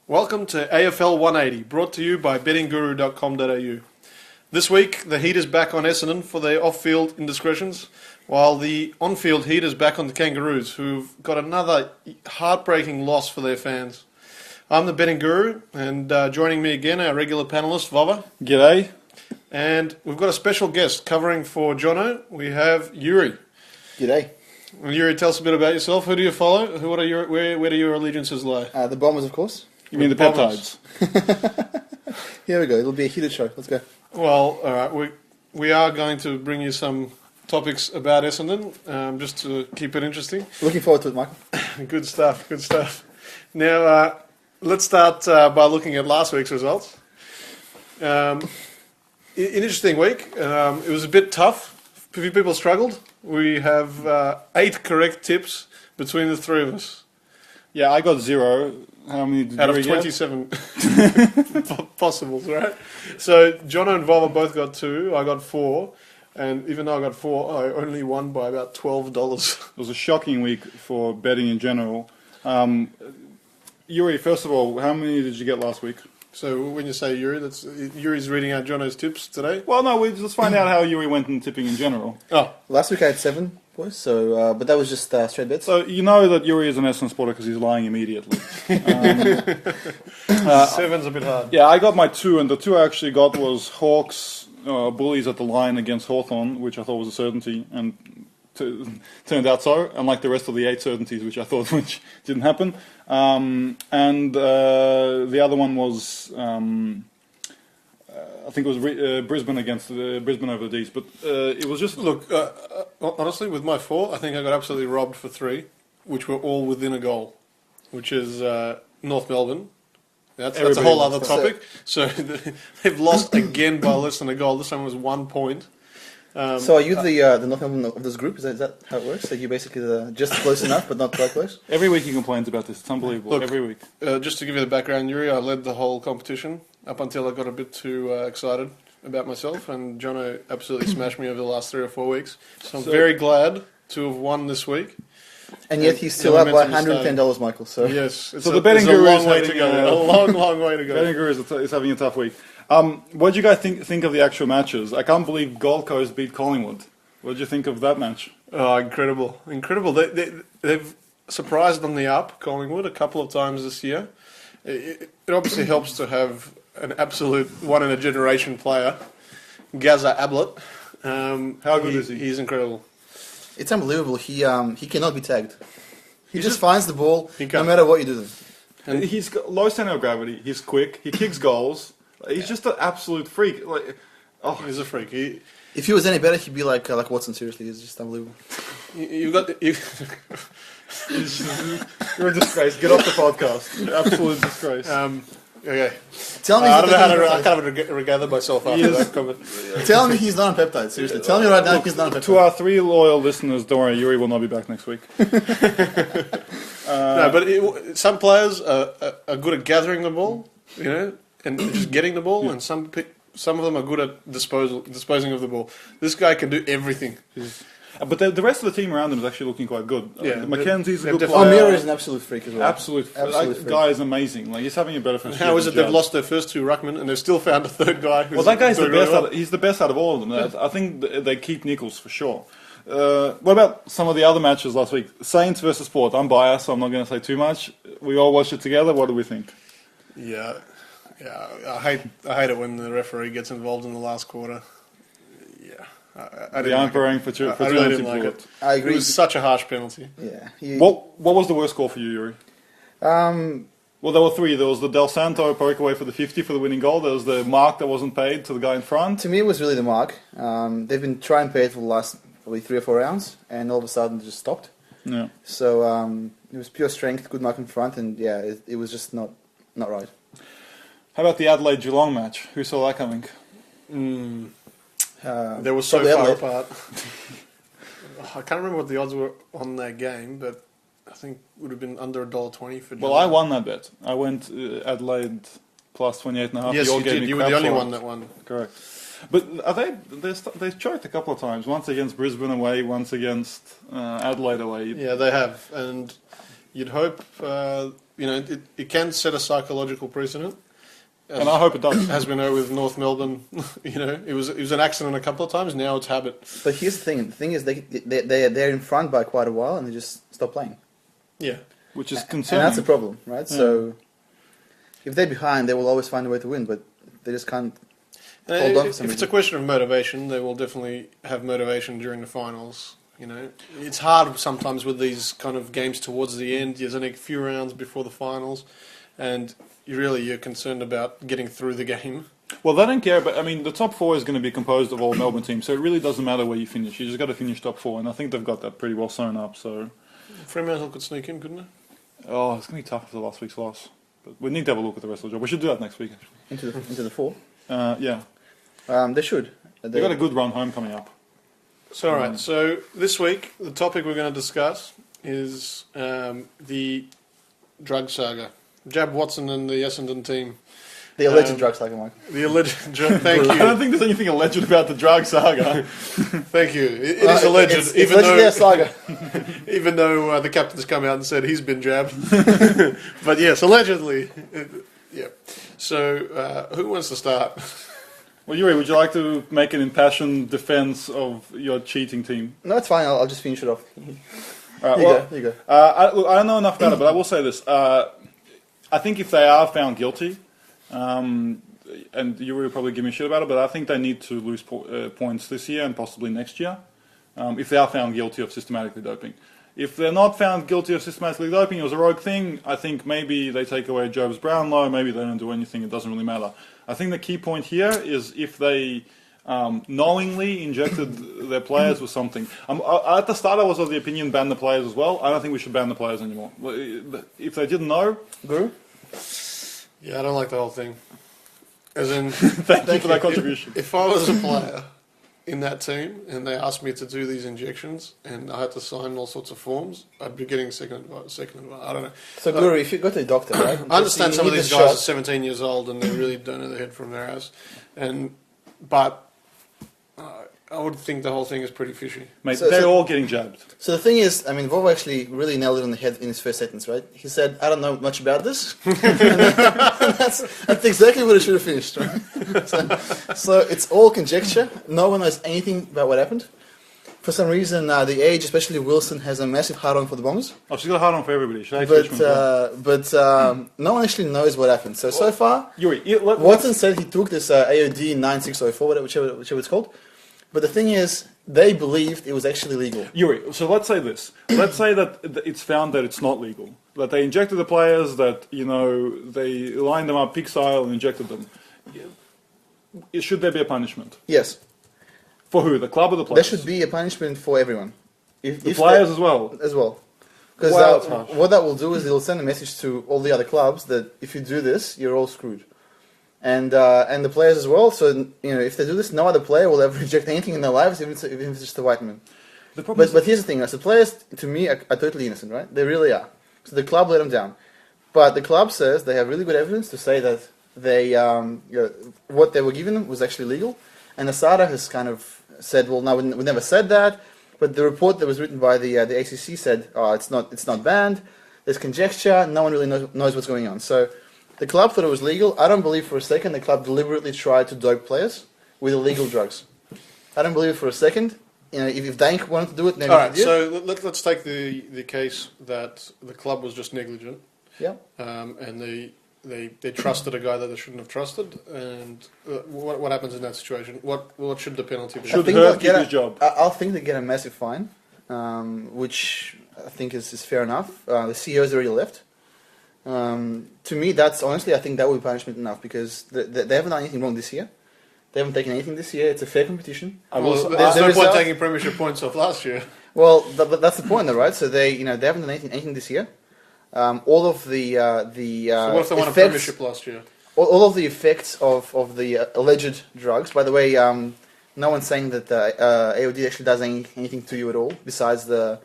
Welcome to AFL180, brought to you by Guru.com.au. This week, the Heat is back on Essendon for their off-field indiscretions, while the on-field Heat is back on the Kangaroos, who've got another heartbreaking loss for their fans. I'm the Betting Guru, and joining me again, our regular panellist, Vava. G'day. And we've got a special guest covering for Jono. We have Yuri. G'day. Well, Yuri, tell us a bit about yourself. Who do you follow? Where do your allegiances lie? The Bombers, of course. You mean the peptides? Here we go. It'll be a heated show. Let's go. Well, all right. We are going to bring you some topics about Essendon, just to keep it interesting. Looking forward to it, Michael. Good stuff. Good stuff. Now, let's start by looking at last week's results. An interesting week. It was a bit tough. A few people struggled. We have 8 correct tips between the three of us. Yeah, I got 0. How many did out you of get? 27 possibles, right? So Jono and Vava both got 2. I got 4, and even though I got 4, I only won by about $12. It was a shocking week for betting in general. Yuri, first of all, how many did you get last week? So when you say Yuri, that's Yuri's reading out Jono's tips today. Well, no, let's find out how Yuri went in tipping in general. Oh, Last week I had 7, boys. So, but that was just straight bets. So you know that Yuri is an Essendon supporter because he's lying immediately. 7's a bit hard. Yeah, I got my 2, and the 2 I actually got was Hawks bullies at the line against Hawthorn, which I thought was a certainty, and turned out so, unlike the rest of the 8 certainties, which I thought which didn't happen. And the other one was, I think it was Brisbane against Brisbane over the D's, but it was just... Look, honestly, with my 4, I think I got absolutely robbed for 3, which were all within a goal, which is North Melbourne. That's a whole other topic. So they've lost again by less than a goal. This time it was 1 point. So are you the North Melbourne of this group? Is that how it works? So you're basically just close enough, but not quite close? Every week he complains about this. It's unbelievable. Look, every week. Just to give you the background, Yuri, I led the whole competition up until I got a bit too excited about myself, and Jono absolutely smashed me over the last 3 or 4 weeks. So I'm very glad to have won this week. And yet he's still up by $110, Michael. So yes, so the betting guru is way to go. A long way to go. Betting guru is having a tough week. What did you guys think of the actual matches? I can't believe Gold Coast beat Collingwood. What did you think of that match? Oh, incredible. They've surprised on the up, Collingwood, a couple of times this year. It obviously helps to have an absolute one-in-a-generation player, Gaza Ablett. How good is he? He's incredible. it's unbelievable. He cannot be tagged. He just finds the ball no matter what you do. And he's got low center of gravity. He's quick. He kicks goals. He's just an absolute freak. He's a freak. If he was any better, he'd be like Watson. Seriously, he's just unbelievable. You're a disgrace. Get off the podcast. Absolute disgrace. Okay. Tell me I don't know how to. I can't even regather myself after that comment. Tell me he's not on peptides. Seriously, tell me right now he's not on peptides. To our 3 loyal listeners, don't worry, Yuri will not be back next week. No, but some players are good at gathering the ball, and just getting the ball, and some of them are good at disposing of the ball. This guy can do everything. But the rest of the team around him is actually looking quite good. Yeah, Mackenzie's a good they've player. Mira is an absolute freak as well. Absolute freak. guy is amazing. He's having a better first year. How is it than they've lost their first 2 ruckmen and they've still found a third guy? Well, that guy's the best. He's the best out of all of them. I think they keep Nichols for sure. What about some of the other matches last week? Saints versus Port. I'm biased, so I'm not going to say too much. We all watched it together. What do we think? Yeah. I hate it when the referee gets involved in the last quarter. I The umpiring for I really didn't like it. I agree. It was such a harsh penalty. Yeah. What was the worst call for you, Yuri? Well, there were 3. There was the Del Santo breakaway for the 50 for the winning goal. There was the mark that wasn't paid to the guy in front. To me, it was really the mark. They've been trying to pay it for the last probably 3 or 4 rounds, and all of a sudden it just stopped. Yeah. So it was pure strength, good mark in front, and it was just not right. How about the Adelaide Geelong match? Who saw that coming? They were so far apart. I can't remember what the odds were on that game, but I think it would have been under $1.20 for Geelong. Well, I won that bet. I went Adelaide plus 28.5. Yes, you did. You were the only one that won. Correct. But they choked a couple of times. Once against Brisbane away, once against Adelaide away. Yeah, they have. And you'd hope it can set a psychological precedent. And I hope it does. As we know with North Melbourne, it was an accident a couple of times. Now it's habit. But here's the thing. The thing is, they're in front by quite a while, and they just stop playing. Yeah, Which is And concerning. that's the problem, right? So if they're behind, they will always find a way to win, but they just can't hold on for if some it's a reason. question of motivation, they will definitely have motivation during the finals. It's hard sometimes with these kind of games towards the end. There's only a few rounds before the finals, and you're concerned about getting through the game. Well, they don't care, but I mean, the top four is going to be composed of all Melbourne teams, so it really doesn't matter where you finish. You just got to finish top four, and I think they've got that pretty well sewn up. So, Fremantle could sneak in, couldn't it? oh, it's going to be tough after last week's loss. But we need to have a look at the rest of the job. We should do that next week, actually. Into the four. Yeah, They should. they've got a good run home coming up. So, all right. So this week, the topic we're going to discuss is the drug saga. Jab Watson and the Essendon team. The alleged drug saga, Mike. The alleged drug. Thank I you. don't think there's anything alleged about the drug saga. Thank you. It is alleged, It's even allegedly though a saga. even though the captain's come out and said he's been jabbed. But yes, allegedly. Yeah. So who wants to start? Well, Yuri, would you like to make an impassioned defense of your cheating team? No, it's fine. I'll just finish it off. All right, Here you go. I don't know enough about it, but I will say this. I think if they are found guilty, and Yuri will probably give me shit about it, but I think they need to lose points this year and possibly next year if they are found guilty of systematically doping. If they're not found guilty of systematically doping, it was a rogue thing, I think maybe they take away Job's Brownlow, maybe they don't do anything, it doesn't really matter. I think the key point here is if they knowingly injected their players with something. At the start I was of the opinion ban the players as well. I don't think we should ban the players anymore. If they didn't know... Guru? Yeah, I don't like the whole thing. As in, Thank you for that contribution. If I was a player in that team and they asked me to do these injections and I had to sign all sorts of forms, I'd be getting second advice. I don't know. So, Guru, if you go to the doctor, right? I understand you some of need these the guys are shot. 17 years old and they really don't know their head from their ass. But I would think the whole thing is pretty fishy. Mate, So- they're so- all getting jabbed. So the thing is, I mean, Volvo actually really nailed it on the head in his first sentence, right? He said, I don't know much about this. that's exactly what it should have finished, right? So it's all conjecture. No one knows anything about what happened. For some reason, the age, especially Wilson, has a massive hard-on for the Bombers. Oh, she's got a hard on for everybody. She hates But Richmond as well. no one actually knows what happened. So far, Yuri, Watson said he took this AOD 9604, whichever it's called. But the thing is, they believed it was actually legal. Yuri, so let's say this. Let's say that it's found that it's not legal. That they injected the players, that, they lined them up pig style and injected them. Should there be a punishment? Yes. For who? The club or the There players? should be a punishment for everyone. If Players as well? As well. Because Wow, that's harsh. what that will do is it'll send a message to all the other clubs that if you do this, you're all screwed. And the players as well. So, if they do this, no other player will ever reject anything in their lives, even if it's just a white man. The problem But here's the thing. The players, to me, are totally innocent, right? They really are. So the club let them down. But the club says they have really good evidence to say that they, what they were given was actually legal. And Asada has kind of said, well, no, we never said that. But the report that was written by the ACC said, oh, it's not banned. There's conjecture. No one really knows what's going on. So the club thought it was legal. I don't believe for a second the club deliberately tried to dope players with illegal drugs. I don't believe for a second. If Dank wanted to do it, maybe All right, he did. so let's take the case that the club was just negligent. Yeah. And they trusted a guy that they shouldn't have trusted. And what happens in that situation? What should the penalty be? Should think Herb they'll keep get his job? I'll think they get a massive fine, which I think is fair enough. The CEO's already left. To me, that's honestly, I think that would be punishment enough because they haven't done anything wrong this year. They haven't taken anything this year. It's a fair competition. There's the no point result- taking premiership points off last year. Well, but that's the point, though, right? So they haven't done anything this year. All of the So what if they won a effects, premiership last year? all of the effects of the alleged drugs. By the way, no one's saying that AOD actually does anything to you at all besides the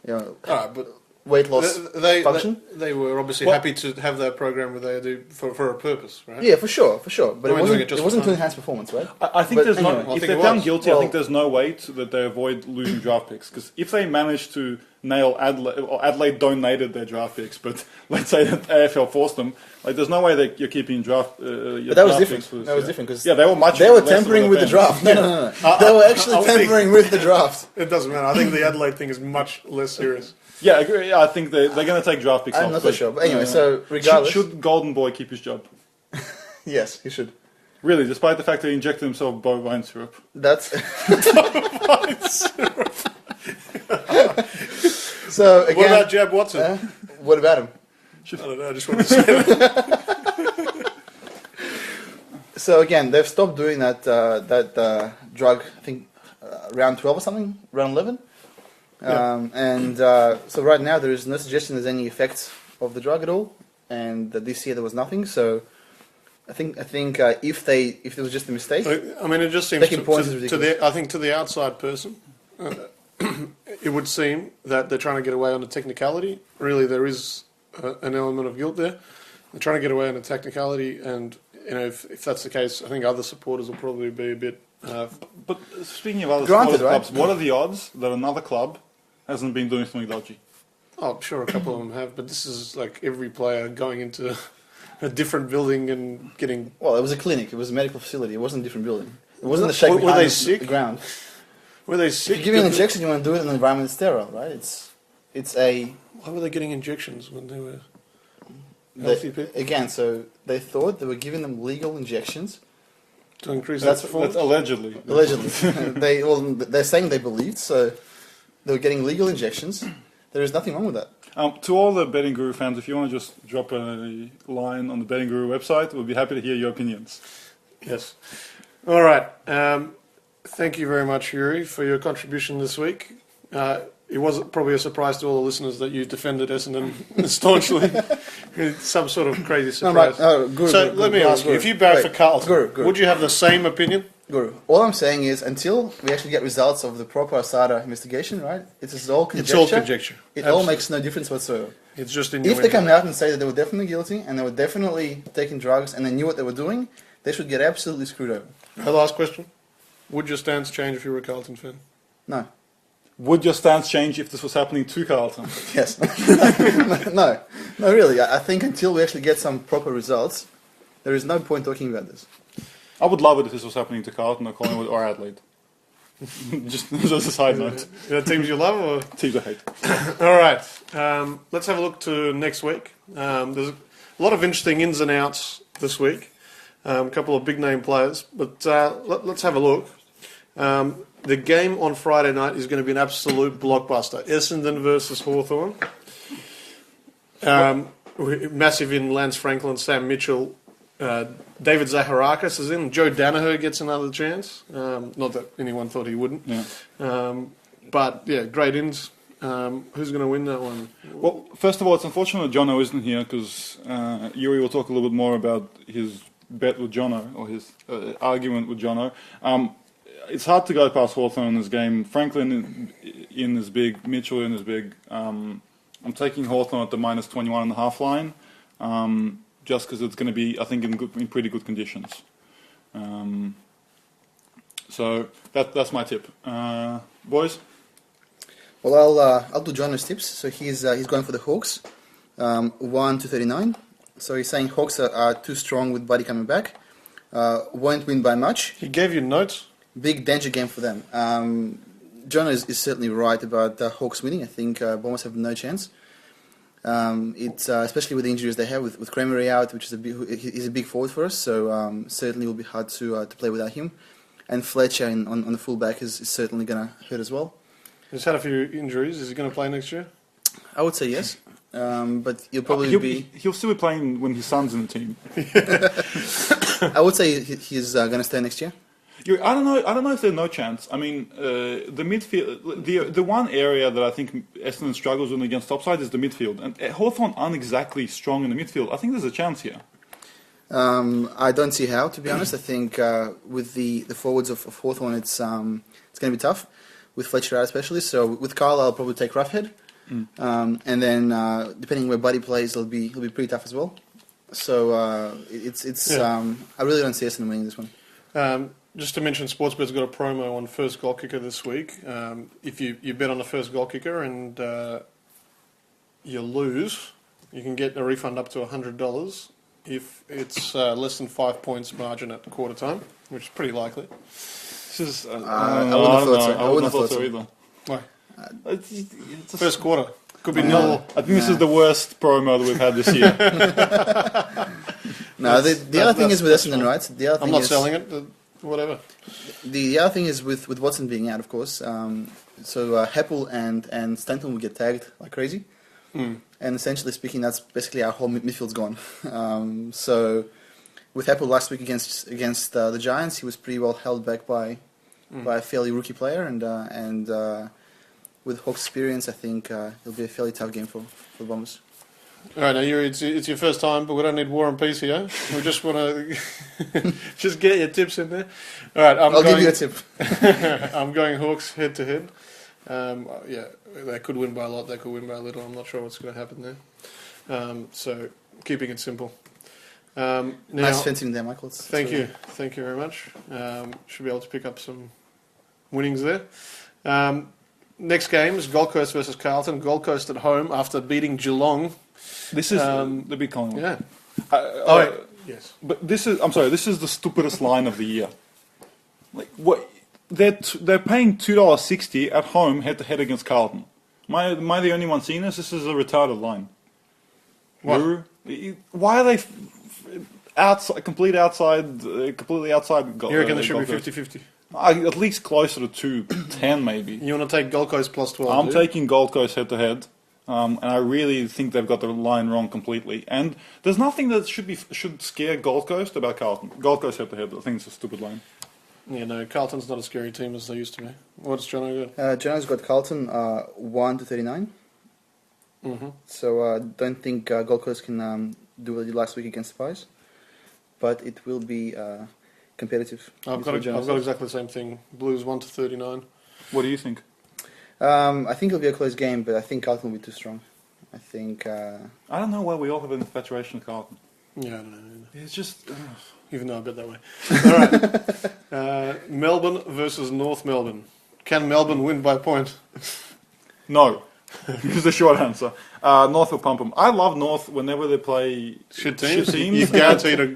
All right, but weight loss function. They were obviously Well- happy to have that program with AOD for a purpose, right? Yeah, for sure. But They weren't doing it just it wasn't for to fun. enhance performance, right? I think But there's anyway, no. I If think they're it found was. guilty, I Well- think there's no way that they avoid losing draft picks. Because if they manage to nail Adelaide, or Adelaide donated their draft picks, but let's say that AFL forced them. Like, there's no way that you're keeping draft. But that was different. That was different because they were They were tampering with the draft. No. They were actually tampering with the draft. It doesn't matter. I think the Adelaide thing is much less serious. Yeah, I agree. Yeah, I think they're going to take draft picks. I'm not so sure. But anyway, so regardless, should Golden Boy keep his job? Yes, he should. Really, despite the fact that he injected himself bovine syrup. That's so again. What about Jab Watson? What about him? I don't know. I just wanted to say that. So again, they've stopped doing that drug. I think round 12 or something, round 11. So right now there is no suggestion there's any effects of the drug at all, and this year there was nothing. So I think if it was just a mistake, I mean, it just seems taking points is ridiculous. to the outside person, it would seem that they're trying to get away on a technicality. Really, there is an element of guilt there. They're trying to get away on a technicality, and if that's the case, I think other supporters will probably be a bit. But speaking of other Granted, clubs, right? what are the odds that another club hasn't been doing something dodgy? Oh, I'm sure a couple of them have, but this is like every player going into a different building and getting. Well, it was a clinic. It was a medical facility. It wasn't a different building. It wasn't the shape Were behind they sick? the ground. Were they If sick? you give an injection, you want to do it in an environment that's sterile, right? It's a Why were they getting injections when they were healthy people? again. So they thought they were giving them legal injections. To increase their That's performance? allegedly. Allegedly, they're saying they believed, so they were getting legal injections. There is nothing wrong with that. To all the Betting Guru fans, if you want to just drop a line on the Betting Guru website, we'll be happy to hear your opinions. Yes. All right. Thank you very much, Yuri, for your contribution this week. It was probably a surprise to all the listeners that you defended Essendon staunchly. It's some sort of crazy surprise. Let me ask you, if you barrack for Carlton, Guru. would you have the same opinion? Guru, all I'm saying is until we actually get results of the proper ASADA investigation, right? It's all conjecture. It's all conjecture. It all makes no difference whatsoever. It's just in If they come out and say that they were definitely guilty and they were definitely taking drugs and they knew what they were doing, they should get absolutely screwed over. The last question. Would your stance change if you were a Carlton fan? No. Would your stance change if this was happening to Carlton? Yes. No, really. I think until we actually get some proper results, there is no point talking about this. I would love it if this was happening to Carlton or Collingwood or Adelaide. just as a side note. Teams you love or Teams I hate. All right. Let's have a look to next week. There's a lot of interesting ins and outs this week. A couple of big name players, but let's have a look. The game on Friday night is going to be an absolute blockbuster. Essendon versus Hawthorn. Massive in Lance Franklin, Sam Mitchell, David Zaharakis is in. Joe Danaher gets another chance. Not that anyone thought he wouldn't. Yeah. But yeah, great ins. Who's going to win that one? Well, first of all, it's unfortunate Jono isn't here because Yuri will talk a little bit more about his bet with Jono or his argument with Jono. It's hard to go past Hawthorn in this game. Franklin in is big, Mitchell in is big. I'm taking Hawthorn at the minus 21.5 line, just because it's going to be, I think, in pretty good conditions. So that's my tip, boys. Well, I'll do Jono's tips. So he's going for the Hawks, 1-39. So he's saying Hawks are too strong with Buddy coming back. Won't win by much. He gave you notes. Big danger game for them. Jono is certainly right about Hawks winning. I think Bombers have no chance. It's especially with the injuries they have with Cremery out, which is he's a big forward for us. So certainly will be hard to play without him. And Fletcher on the fullback is certainly going to hurt as well. He's had a few injuries. Is he going to play next year? I would say yes. But he'll probably He'll still be playing when his son's in the team. I would say he's going to stay next year. I don't know if there's no chance. I mean, the midfield, the one area that I think Essendon struggles with against topside is the midfield, and Hawthorn aren't exactly strong in the midfield. I think there's a chance here. I don't see how, to be honest. I think with the forwards of Hawthorn, it's going to be tough with Fletcher out especially. So with Carl, I'll probably take Roughhead, and then depending where Buddy plays, he'll be pretty tough as well. So I really don't see Essendon winning this one. Just to mention, Sportsbet's got a promo on first goal kicker this week. If you bet on the first goal kicker and you lose, you can get a refund up to $100 if it's less than 5 points margin at quarter time, which is pretty likely. This is, I wouldn't have thought so. either. Why? It's a First quarter. Could be nil. I think this is the worst promo that we've had this year. No, the other thing is with Essendon, right? The other I'm thing not is, selling it. Whatever. The other thing is with Watson being out, of course. So Heppel and Stanton will get tagged like crazy. And essentially speaking, that's basically our whole midfield's gone. So with Heppel last week against the Giants, he was pretty well held back by a fairly rookie player, and with Hawks' experience, I think it'll be a fairly tough game for the Bombers. All right, now it's your first time, but we don't need War and Peace here. We just want to just get your tips in there. All right, I'll give you a tip. I'm going Hawks head to head. Yeah, they could win by a lot. They could win by a little. I'm not sure what's going to happen there. So keeping it simple. Now, nice fencing there, Michael. Thank you very much. Should be able to pick up some winnings there. Next game is Gold Coast versus Carlton. Gold Coast at home after beating Geelong. This is the big Collingwood. Yeah. Yes. But this is, I'm sorry, this is the stupidest line of the year. Like, what? They're paying $2.60 at home head to head against Carlton. Am I the only one seeing this? This is a retarded line. What? Guru? Why are they completely outside? You reckon they should be 50-50? At least closer to 210 maybe. You want to take Gold Coast plus 12? I'm taking Gold Coast head to head. And I really think they've got the line wrong completely. And there's nothing that should scare Gold Coast about Carlton. Gold Coast head to head. I think it's a stupid line. Yeah, no, Carlton's not a scary team as they used to be. What's Jono got? Jono's got Carlton 1-39. Mm-hmm. So don't think Gold Coast can do what they did last week against Spies, but it will be competitive. I've got exactly the same thing. Blues 1-39. What do you think? I think it'll be a close game, but I think Carlton will be too strong. I think. I don't know why we all have an infatuation with Carlton. Yeah, I don't know. It's just. Even though I bet that way. All right. Melbourne versus North Melbourne. Can Melbourne win by point? No. Is the short answer. North will pump them. I love North whenever they play shit teams. You've guaranteed a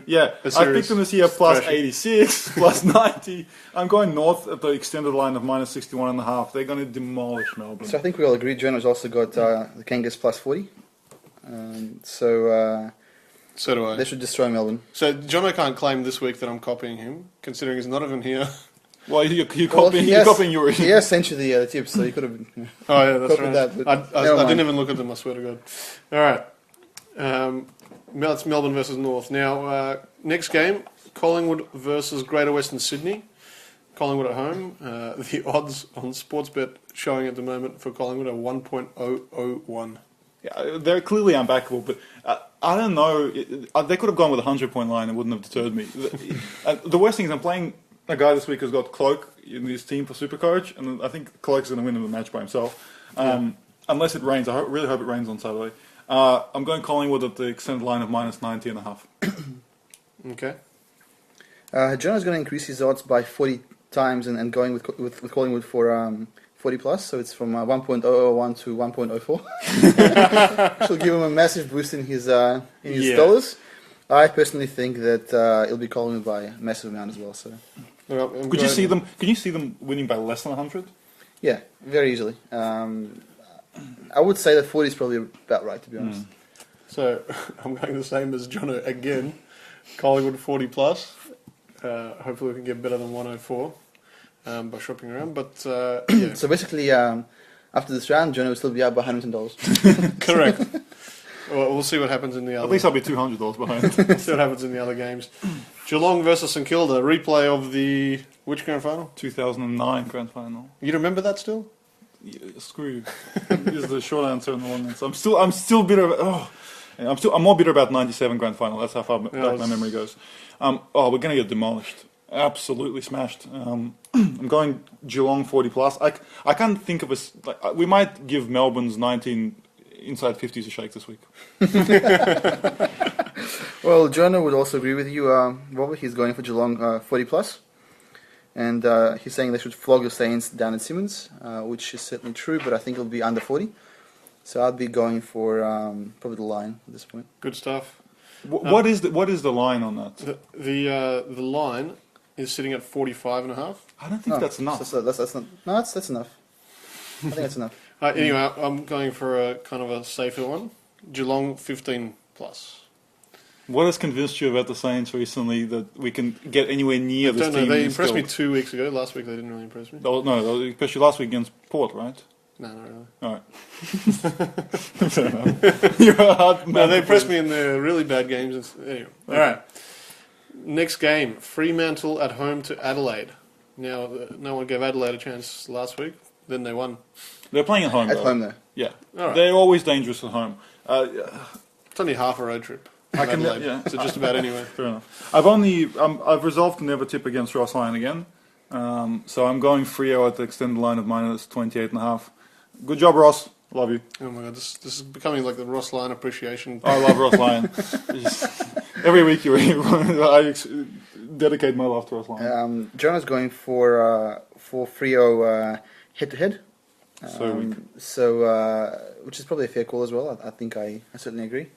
I picked them this year plus thrashing. 86, plus 90. I'm going North at the extended line of minus 61.5. They're going to demolish Melbourne. So I think we all agree. Jono's also got the Kangas plus 40. So do I. They should destroy Melbourne. So Jono can't claim this week that I'm copying him, considering he's not even here. Well, you're copying yours. He has sent you the tips, so you could have. Oh yeah, that's right. That, I didn't even look at them. I swear to God. All right, it's Melbourne versus North. Now, next game, Collingwood versus Greater Western Sydney. Collingwood at home. The odds on Sportsbet showing at the moment for Collingwood are 1.001. Yeah, they're clearly unbackable, but I don't know. They could have gone with a 100-point line and wouldn't have deterred me. The worst thing is I'm playing a guy this week who's got Cloak in his team for Supercoach, and I think Cloak's going to win the match by himself. Unless it rains. I really hope it rains on Saturday. I'm going Collingwood at the extended line of minus 90.5. Okay. Jono's going to increase his odds by 40 times and going with Collingwood for 40 plus, so it's from 1.001 to 1.04. Which will give him a massive boost in his dollars. I personally think that it'll be Collingwood by a massive amount as well. So, Can you see them winning by less than 100? Yeah, very easily. I would say that 40 is probably about right, to be honest. So I'm going the same as Jono again. Collingwood 40 plus. Hopefully we can get better than 104 by shopping around. But yeah. So basically, after this round, Jono will still be out by $110. Correct. Well, we'll see what happens in the other. At least I'll be $200 behind. See what happens in the other games. Geelong versus St Kilda. Replay of the which grand final? 2009 grand final. You remember that still? Yeah, screw you. Is the short answer and the long answer. I'm still bitter. I'm more bitter about 97 grand final. That's how far back my memory goes. We're going to get demolished. Absolutely smashed. I'm going Geelong 40 plus. I can't think of we might give Melbourne's 19 inside 50s a shake this week. Well, Jono would also agree with you, Robert. He's going for Geelong 40 plus. And he's saying they should flog the Saints down in Simmons, which is certainly true, but I think it'll be under 40. So I'd be going for probably the line at this point. Good stuff. What is the line on that? The line is sitting at 45.5. I don't think that's enough. That's not. No, that's enough. I think that's enough. Anyway, I'm going for a kind of a safer one. Geelong 15 plus. What has convinced you about the Saints recently that we can get anywhere near this Don't know. team? They impressed me 2 weeks ago. Last week they didn't really impress me. Oh, no, especially last week against Port, right? No, not really. All right. Fair enough. You're a hard man. No, they impressed me in the really bad games. Anyway, all right. Next game, Fremantle at home to Adelaide. Now, no one gave Adelaide a chance last week. Then they won. They're playing at home. At home, though. Yeah. All right. They're always dangerous at home. It's only half a road trip. I can, Adelaide, yeah. so just about anywhere. Fair enough. I've resolved to never tip against Ross Lyon again. So I'm going Freo at the extended line of -28.5. Good job, Ross. Love you. Oh my god, this is becoming like the Ross Lyon appreciation. I love Ross Lyon. Every week I dedicate my love to Ross Lyon. Jonah's going for Freo head-to-head. So weak. Which is probably a fair call as well. I think I certainly agree.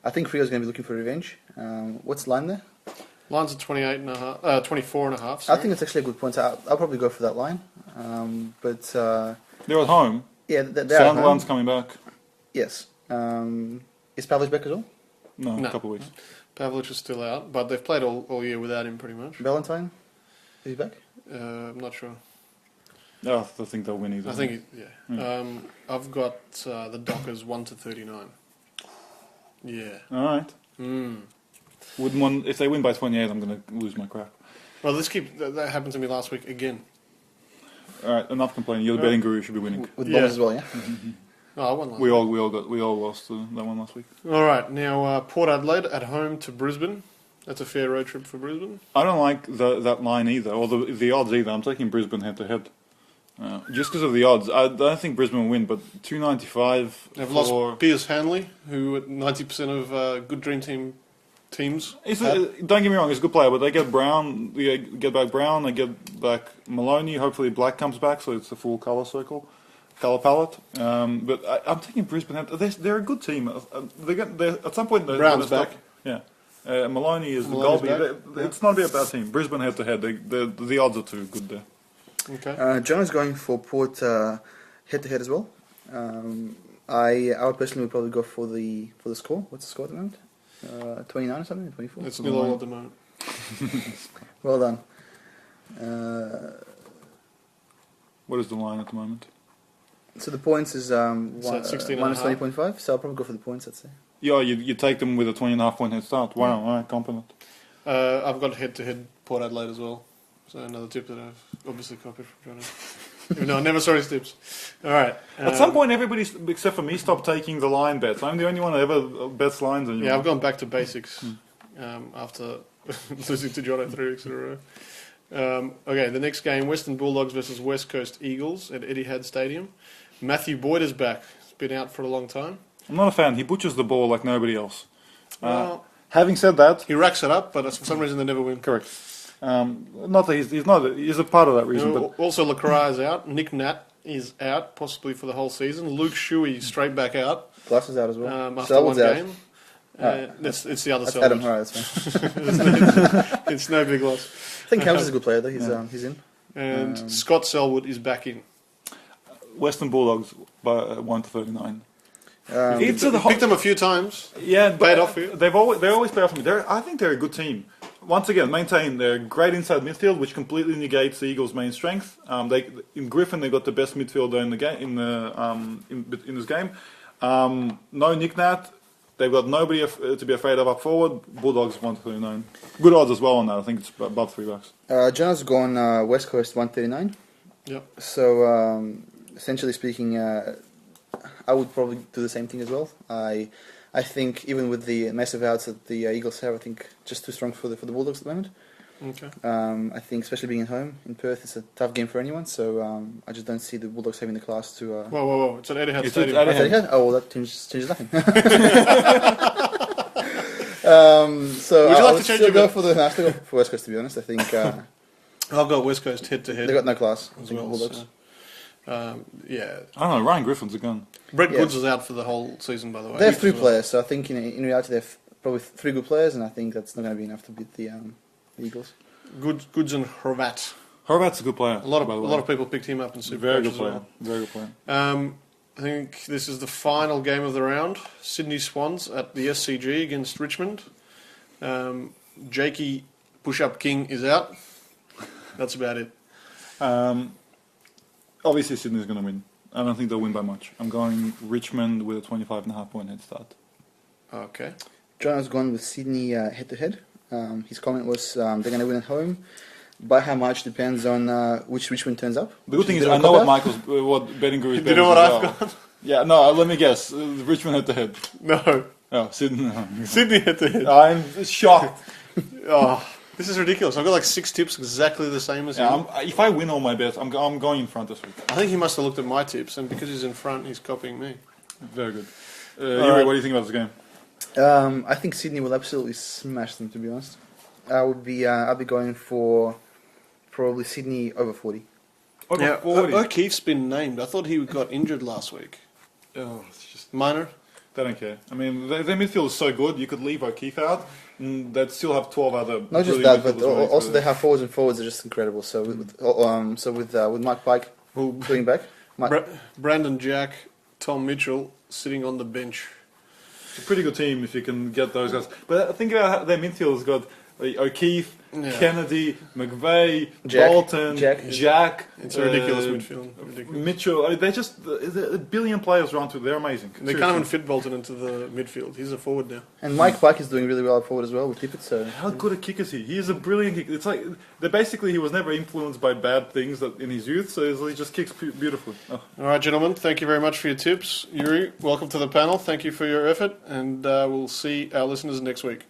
I think Freo's going to be looking for revenge. What's the line there? Line's at 24.5. I Sorry. think it's actually a good point. I'll probably go for that line. They're at home. Yeah, they're at home. Sunderland's coming back. Yes. Is Pavlich back as well? No, No. a couple of weeks. Pavlich is still out, but they've played all year without him pretty much. Valentine? Is he back? I'm not sure. No, I think they'll win either. I think, yeah. I've got the Dockers 1-39. Yeah. All right. Wouldn't want, if they win by 28, I'm going to lose my crap. Well, that happened to me last week again. All right, enough complaining. You're the betting guru. You should be winning. With Yeah. Bombers as well, yeah? Oh, I won last We week. all lost that one last week. All right, now Port Adelaide at home to Brisbane. That's a fair road trip for Brisbane. I don't like that line either, or the odds either. I'm taking Brisbane head to head. Just because of the odds. I don't think Brisbane will win, but 295 They've for... lost Piers Hanley, who at 90% of good Dream Team teams. Don't get me wrong, he's a good player, but they get Brown, they get back Brown, they get back Maloney. Hopefully Black comes back, so it's a full colour palette. But I'm taking Brisbane. They're a good team. At some point, Brown's back. Yeah. Maloney is Maloney's the goalie. It's not a bad team. Brisbane head to head. The odds are too good there. Okay. John is going for Port head-to-head as well. I would personally would probably go for the score. What's the score at the moment? 29 or something? 24? It's nil all at the moment. Well done. What is the line at the moment? So the points is at 16 minus and a half. 20.5, so I'll probably go for the points, I'd say. Yeah, you take them with a 20.5 point head start. Wow, all right, compliment. I've got head-to-head Port Adelaide as well. So another tip that I've obviously copied from Johnny. Even though I never saw his tips. All right. At some point, everybody, except for me, stopped taking the line bets. I'm the only one that ever bets lines. Yeah, I've gone back to basics after losing to Johnny 3 weeks in a row. Okay, the next game, Western Bulldogs versus West Coast Eagles at Etihad Stadium. Matthew Boyd is back. He's been out for a long time. I'm not a fan. He butchers the ball like nobody else. Well, Having said that, he racks it up, but for some reason they never win. correct. Not that he's a part of that reason, but Also, Lacroix is out. Nick Nat is out, possibly for the whole seson. Luke Shuey straight back out Glass is out as well. after one Selwood's out. game. It's the other That's Selwood. Adam, alright, that's fine. It's no big loss. I think Campbell's is a good player, though. He's in. And Scott Selwood is back in. Western Bulldogs by 1-39. Picked them a few times. Yeah, Played off here. they always play off me. I think they're a good team. Once again, maintain their great inside midfield, which completely negates the Eagles' main strength. In Griffin, they got the best midfielder in the game in this game. No Nick Nat. They've got nobody to be afraid of up forward. Bulldogs 1-39. Good odds as well on that. I think it's above $3. John's gone West Coast 139. Yep. So essentially speaking, I would probably do the same thing as well. I think even with the massive outs that the Eagles have, I think just too strong for the Bulldogs at the moment. Okay. I think especially being at home in Perth, it's a tough game for anyone. So I just don't see the Bulldogs having the class to. Whoa! It's at Etihad It's Stadium. at Etihad. Oh, well, that changes nothing. So Would you like I to would change still your go bet? for the West Coast, to be honest. I think I've got West Coast head to head They got no class. I as think, well. Bulldogs. So, yeah, I don't know. Ryan Griffin's a gun. Brett Yeah. Goods is out for the whole season, by the way. They have three As well. players, so I think in reality they have probably three good players, and I think that's not going to be enough to beat the Eagles. Goods and Horvat. Horvat's a good player. A lot by the way. of people picked him up in Super Very Coach good as player. well. Very good player. I think this is the final game of the round. Sydney Swans at the SCG against Richmond. Jakey Push-Up King is out. That's about it. Obviously, Sydney's going to win. I don't think they'll win by much. I'm going Richmond with a 25.5 point head start. Okay. John has gone with Sydney head to head. His comment was they're going to win at home. By how much depends on which Richmond turns up. The good thing is, Bit of I a know what cop-out. Michael's, what betting guru is. Do you know what I've got? Yeah, no. Let me guess. Richmond head to head. No. Oh, Sydney. Sydney head to head. I'm shocked. Oh, this is ridiculous. I've got like 6 tips exactly the same as him. Yeah, if I win all my bets, I'm going in front this week. I think he must have looked at my tips, and because he's in front, he's copying me. Very good. Yuri, what do you think about this game? I think Sydney will absolutely smash them. To be honest, I'll be going for probably Sydney over 40. Over Now, 40. O'Keefe's been named. I thought he got injured last week. Oh, it's just Minor? they don't care. I mean, their midfield is so good. You could leave O'Keefe out, and they'd still have 12 other. Not just brilliant that, but midfielders ready also to- they have forwards, and forwards are just incredible. So with Mike Pike coming back, Brandon Jack, Tom Mitchell sitting on the bench. It's a pretty good team if you can get those guys. But think about how their midfield has got O'Keefe, Kennedy, McVeigh, Bolton, Jack. It's a ridiculous midfield. Ridiculous. Mitchell. They're just a billion players around to. They're amazing. They can't even fit Bolton into the midfield. He's a forward now. and Mike Pike is doing really well forward as well with Tippett. So How good a kick is he? He is a brilliant kicker. It's like basically he was never influenced by bad things in his youth, so he just kicks beautifully. Oh. All right, gentlemen. Thank you very much for your tips. Yuri, welcome to the panel. Thank you for your effort, and we'll see our listeners next week.